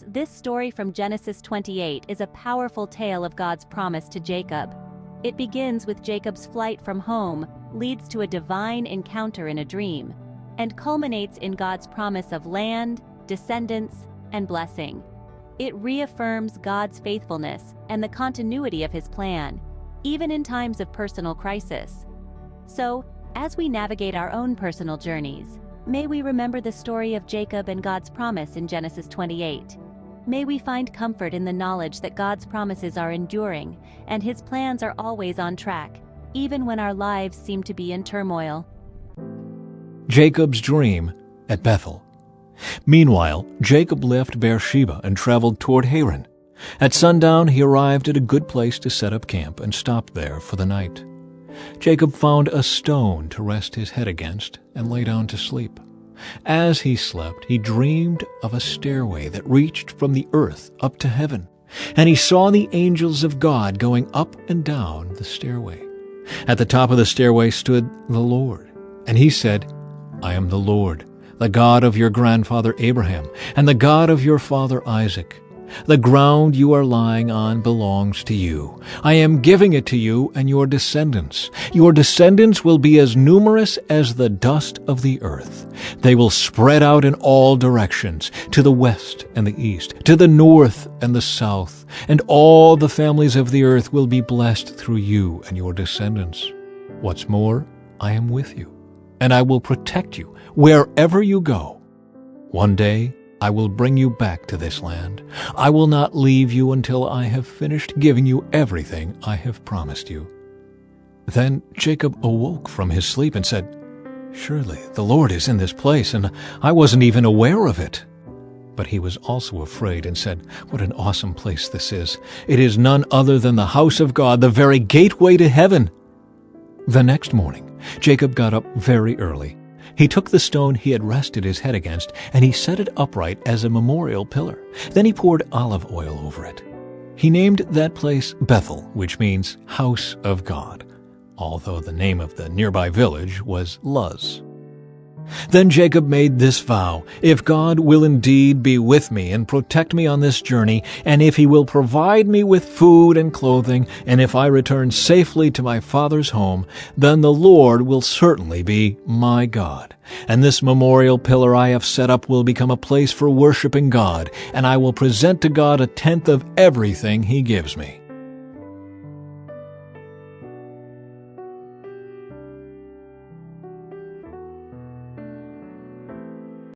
This story from Genesis 28 is a powerful tale of God's promise to Jacob. It begins with Jacob's flight from home, leads to a divine encounter in a dream, and culminates in God's promise of land, descendants, and blessing. It reaffirms God's faithfulness and the continuity of His plan, even in times of personal crisis. So, as we navigate our own personal journeys, may we remember the story of Jacob and God's promise in Genesis 28. May we find comfort in the knowledge that God's promises are enduring and His plans are always on track, even when our lives seem to be in turmoil. Jacob's dream at Bethel. Meanwhile, Jacob left Beersheba and traveled toward Haran. At sundown, he arrived at a good place to set up camp and stopped there for the night. Jacob found a stone to rest his head against and lay down to sleep. As he slept, he dreamed of a stairway that reached from the earth up to heaven, and he saw the angels of God going up and down the stairway. At the top of the stairway stood the Lord, and he said, "I am the Lord, the God of your grandfather Abraham, and the God of your father Isaac. The ground you are lying on belongs to you. I am giving it to you and your descendants. Your descendants will be as numerous as the dust of the earth. They will spread out in all directions, to the west and the east, to the north and the south, and all the families of the earth will be blessed through you and your descendants. What's more, I am with you, and I will protect you wherever you go. One day, I will bring you back to this land. I will not leave you until I have finished giving you everything I have promised you." Then Jacob awoke from his sleep and said, "Surely the Lord is in this place, and I wasn't even aware of it." But he was also afraid and said, "What an awesome place this is! It is none other than the house of God, the very gateway to heaven." The next morning, Jacob got up very early. He took the stone he had rested his head against, and he set it upright as a memorial pillar. Then he poured olive oil over it. He named that place Bethel, which means house of God, although the name of the nearby village was Luz. Then Jacob made this vow, "If God will indeed be with me and protect me on this journey, and if He will provide me with food and clothing, and if I return safely to my father's home, then the Lord will certainly be my God. And this memorial pillar I have set up will become a place for worshiping God, and I will present to God a tenth of everything He gives me."